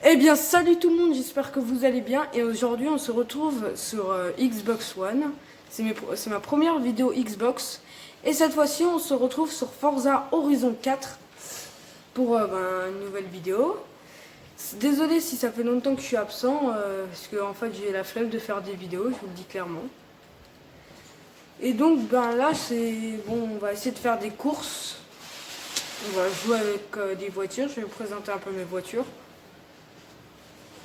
Eh bien salut tout le monde, j'espère que vous allez bien et aujourd'hui on se retrouve sur Xbox One. C'est ma première vidéo Xbox et cette fois-ci on se retrouve sur Forza Horizon 4 pour une nouvelle vidéo. Désolé si ça fait longtemps que je suis absent parce que en fait j'ai la flemme de faire des vidéos, je vous le dis clairement. Et donc là c'est bon, on va essayer de faire des courses. On va jouer avec des voitures, je vais vous présenter un peu mes voitures.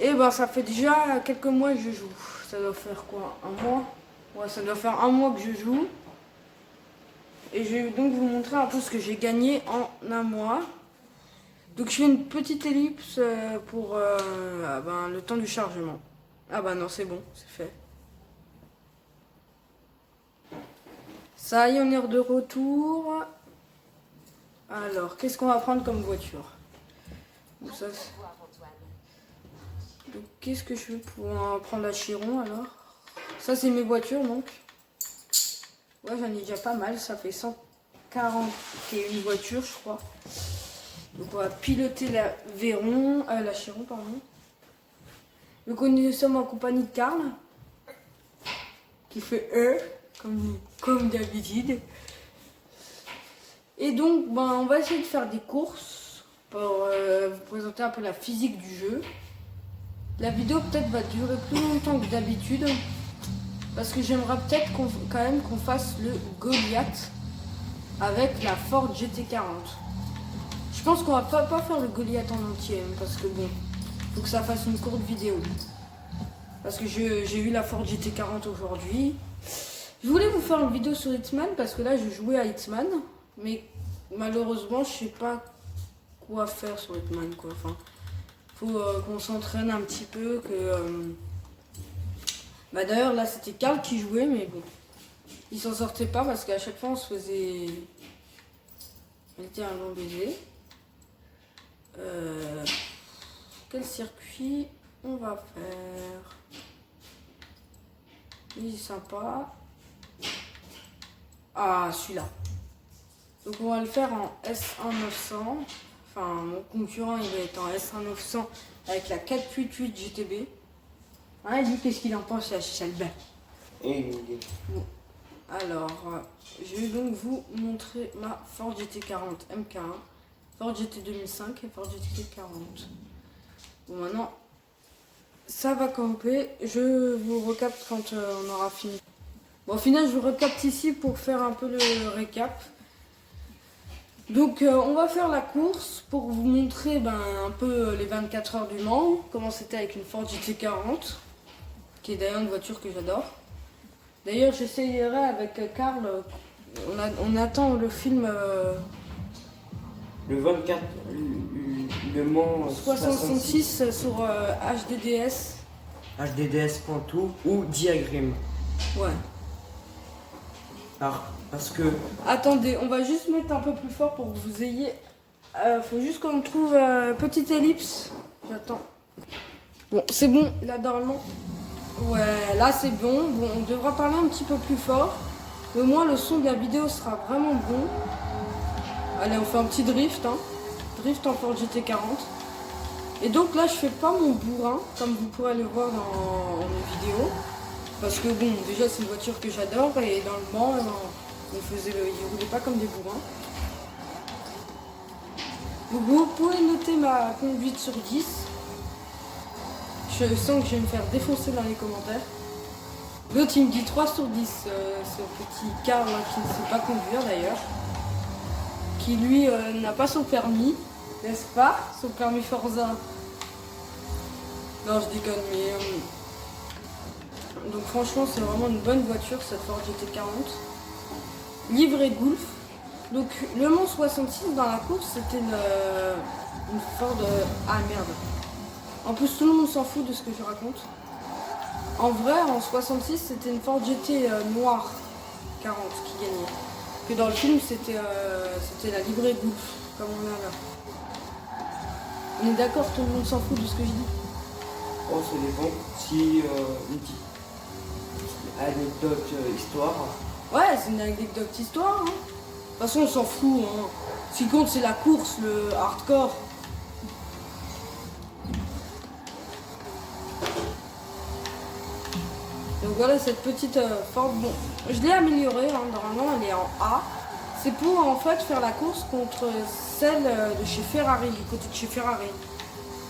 Et ça fait déjà quelques mois que je joue. Ça doit faire quoi? Un mois? Ouais, ça doit faire un mois que je joue. Et je vais donc vous montrer un peu ce que j'ai gagné en un mois. Donc je fais une petite ellipse pour le temps du chargement. Ah bah non, c'est bon, c'est fait. Ça y est, on est de retour. Alors, qu'est-ce qu'on va prendre comme voiture? Ça, donc qu'est-ce que je fais pour prendre la Chiron alors? Ça c'est mes voitures donc. Ouais, j'en ai déjà pas mal, ça fait 141 voitures je crois. Donc on va piloter la Véron, la Chiron pardon. Donc nous sommes en compagnie de Karl qui fait comme d'habitude. Et donc on va essayer de faire des courses pour vous présenter un peu la physique du jeu. La vidéo peut-être va durer plus longtemps que d'habitude parce que j'aimerais peut-être quand même qu'on fasse le Goliath avec la Ford GT40. Je pense qu'on va pas faire le Goliath en entier parce que bon, faut que ça fasse une courte vidéo. Parce que j'ai eu la Ford GT40 aujourd'hui. Je voulais vous faire une vidéo sur Hitman parce que là je jouais à Hitman, mais malheureusement je sais pas quoi faire sur Hitman quoi. Enfin, faut qu'on s'entraîne un petit peu, d'ailleurs là c'était Karl qui jouait mais bon, il s'en sortait pas parce qu'à chaque fois on se faisait... Elle était un long baiser. Quel circuit on va faire? Il est sympa. Ah, celui-là. Donc on va le faire en S1 900. Enfin, mon concurrent il va être en S1 900 avec la 488 GTB. Hein, lui, qu'est-ce qu'il en pense à Chalbin? Bon. Alors, je vais donc vous montrer ma Ford GT40 MK1, Ford GT 2005 et Ford GT 40. Bon, maintenant, ça va camper. Je vous recapte quand on aura fini. Bon, au final, je vous recapte ici pour faire un peu le récap. Donc on va faire la course pour vous montrer un peu les 24 heures du Mans, comment c'était avec une Ford GT40, qui est d'ailleurs une voiture que j'adore. D'ailleurs j'essayerai avec Karl, on attend le film... le 24, le Mans 66 sur HDDS. HDDS.tout ou Diagrim. Ouais. Alors, parce que... Attendez, on va juste mettre un peu plus fort pour que vous ayez... faut juste qu'on trouve petite ellipse. J'attends. Bon, c'est bon, là normalement. Ouais, là c'est bon. Bon, on devra parler un petit peu plus fort. Mais au moins le son de la vidéo sera vraiment bon. Allez, on fait un petit drift. Drift en Ford GT40. Et donc là, je fais pas mon bourrin, comme vous pourrez le voir dans mes vidéos. Parce que bon, déjà c'est une voiture que j'adore et dans le Mans, ils roulaient pas comme des bourrins. Donc vous pouvez noter ma conduite sur 10. Je sens que je vais me faire défoncer dans les commentaires. L'autre il me dit 3 sur 10, ce petit Karl qui ne sait pas conduire d'ailleurs. Qui lui n'a pas son permis, n'est-ce pas? Son permis Forza. Non, je déconne, mais... Donc franchement c'est vraiment une bonne voiture cette Ford GT40. Livrée Golf. Donc le Mans 66 dans la course c'était une Ford... Ah merde. En plus tout le monde s'en fout de ce que je raconte. En vrai en 66 c'était une Ford GT noire 40 qui gagnait. Que dans le film c'était la livrée Golf comme on a là. On est d'accord, tout le monde s'en fout de ce que je dis? Oh, ça dépend. Si une petite anecdote histoire. Ouais, c'est une anecdote histoire. De toute façon, on s'en fout. Ce qui compte, c'est la course, le hardcore. Donc voilà cette petite Ford. Bon, je l'ai améliorée, hein, normalement elle est en A. C'est pour en fait faire la course contre celle de chez Ferrari, du côté de chez Ferrari.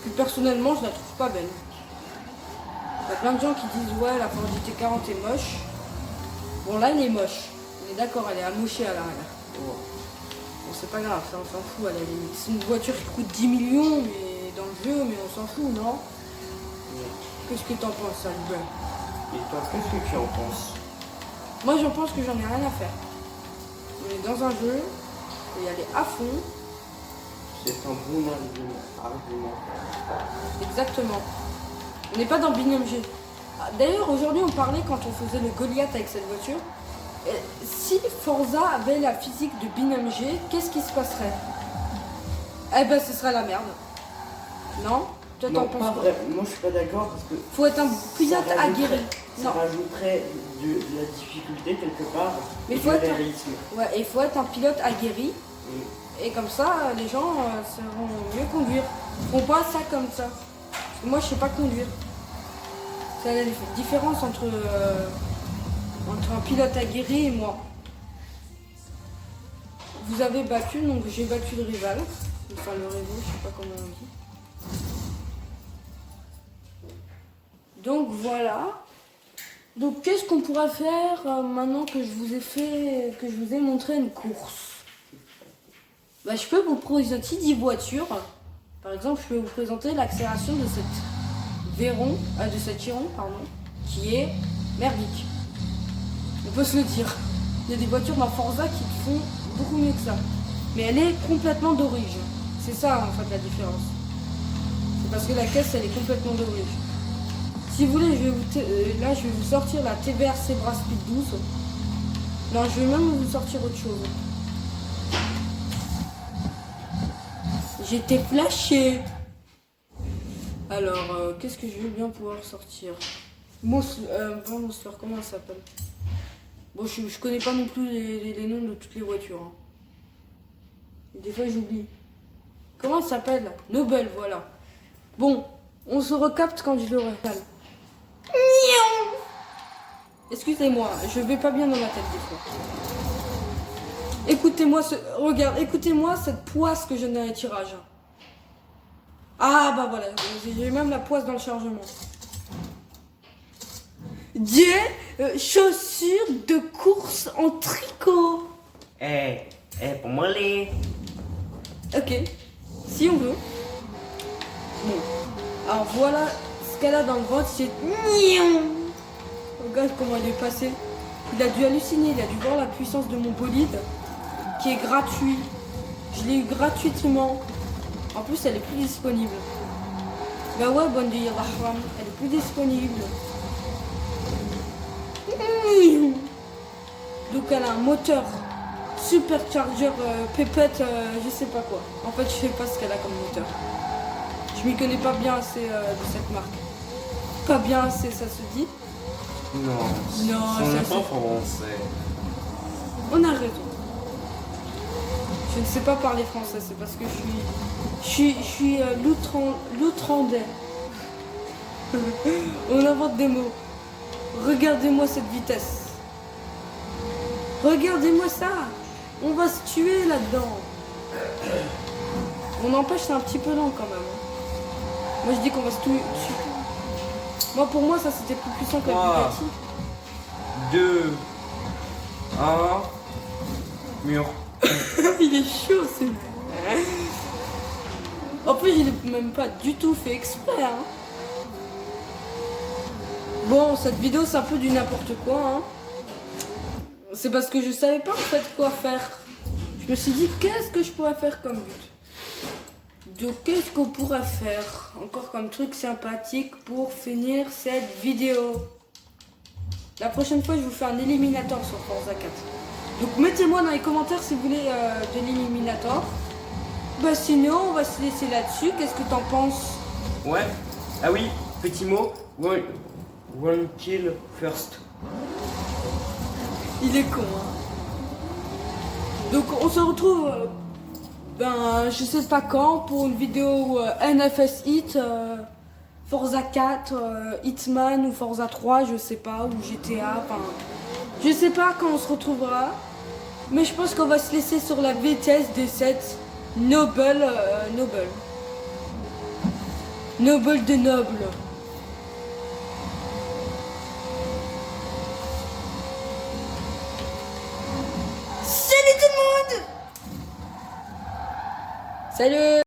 Que personnellement je la trouve pas belle. Il y a plein de gens qui disent ouais la Ford GT40 est moche. Bon là elle est moche. On est d'accord, elle est amochée à l'arrière. Bon, c'est pas grave, ça on s'en fout à la limite. C'est une voiture qui coûte 10 millions mais dans le jeu, mais on s'en fout, non? Qu'est-ce que t'en penses, Albert? Et toi, qu'est-ce que tu en penses? Moi j'en pense que j'en ai rien à faire. On est dans un jeu, il faut y aller à fond. C'est un bon argument. Exactement. On n'est pas dans Binôme G. D'ailleurs aujourd'hui on parlait quand on faisait le Goliath avec cette voiture. Si Forza avait la physique de Binôme G, qu'est-ce qui se passerait? Eh ben ce serait la merde. Non? Toi t'en Non, penses pas quoi? vrai. Moi, je suis pas d'accord parce que Faut être un pilote ça aguerri. Ça Non. rajouterait de la difficulté quelque part Mais et faut du être- réalisme. Ouais, il faut être un pilote aguerri. Mm. Et comme ça, les gens sauront mieux conduire. Ils feront pas ça comme ça. Parce que moi, je sais pas conduire. C'est la différence entre un pilote aguerri et moi. Vous avez battu, donc j'ai battu le rival. Enfin, le rival, je sais pas comment on dit. Donc voilà. Donc qu'est-ce qu'on pourrait faire maintenant que je vous ai montré une course? Bah, je peux vous présenter 10 voitures. Par exemple, je peux vous présenter l'accélération de cette Chiron, pardon, qui est merdique. On peut se le dire. Il y a des voitures dans Forza qui font beaucoup mieux que ça. Mais elle est complètement d'origine. C'est ça en fait la différence. C'est parce que la caisse elle est complètement d'origine. Si vous voulez, là je vais vous sortir la TVR Zebra Speed 12. Non, je vais même vous sortir autre chose. J'étais flashé. Alors, qu'est-ce que je vais bien pouvoir sortir? Pas Monster, comment ça s'appelle? Bon, je connais pas non plus les noms de toutes les voitures. Hein. Et des fois, j'oublie. Comment ça s'appelle? Nobel, voilà. Bon, on se recapte quand je l'aurai. Excusez-moi, je vais pas bien dans ma tête des fois. Écoutez-moi cette poisse que je n'ai un tirage. Ah bah voilà, j'ai même la poisse dans le chargement. Des chaussures de course en tricot. Pour moi, les. Ok, si on veut. Bon, alors voilà ce qu'elle a dans le ventre, c'est... Regarde comment elle est passée. Il a dû halluciner, il a dû voir la puissance de mon bolide, qui est gratuit. Je l'ai eu gratuitement. En plus, elle est plus disponible. Bah ouais, bonne nuit, Rahman. Elle est plus disponible. Donc elle a un moteur supercharger pépette, je sais pas quoi. En fait, je sais pas ce qu'elle a comme moteur. Je m'y connais pas bien assez de cette marque. Pas bien assez, ça se dit. Non, Non, on ça n'est c'est... pas français. On a raison. Je ne sais pas parler français, c'est parce que je suis l'outrandais. On invente des mots. Regardez-moi cette vitesse. Regardez-moi ça. On va se tuer là-dedans. On empêche, c'est un petit peu lent quand même. Moi je dis qu'on va se tuer. Moi pour moi ça c'était plus puissant que la Bugatti. 2, 1, mur. Il est chaud, c'est... En plus, il est même pas du tout fait exprès. Hein. Bon, cette vidéo, c'est un peu du n'importe quoi. Hein. C'est parce que je savais pas en fait quoi faire. Je me suis dit, qu'est-ce que je pourrais faire comme but? Donc, qu'est-ce qu'on pourrait faire encore comme truc sympathique pour finir cette vidéo? La prochaine fois, je vous fais un éliminateur sur Forza 4. Donc mettez-moi dans les commentaires si vous voulez de l'éliminator. Bah sinon on va se laisser là-dessus. Qu'est-ce que t'en penses? Ouais. Ah oui, petit mot. One kill first. Il est con hein. Donc on se retrouve je sais pas quand pour une vidéo NFS Hit Forza 4, Hitman ou Forza 3, je sais pas, ou GTA, enfin, je sais pas quand on se retrouvera. Mais je pense qu'on va se laisser sur la VTS D7 Noble de Noble. Salut tout le monde! Salut!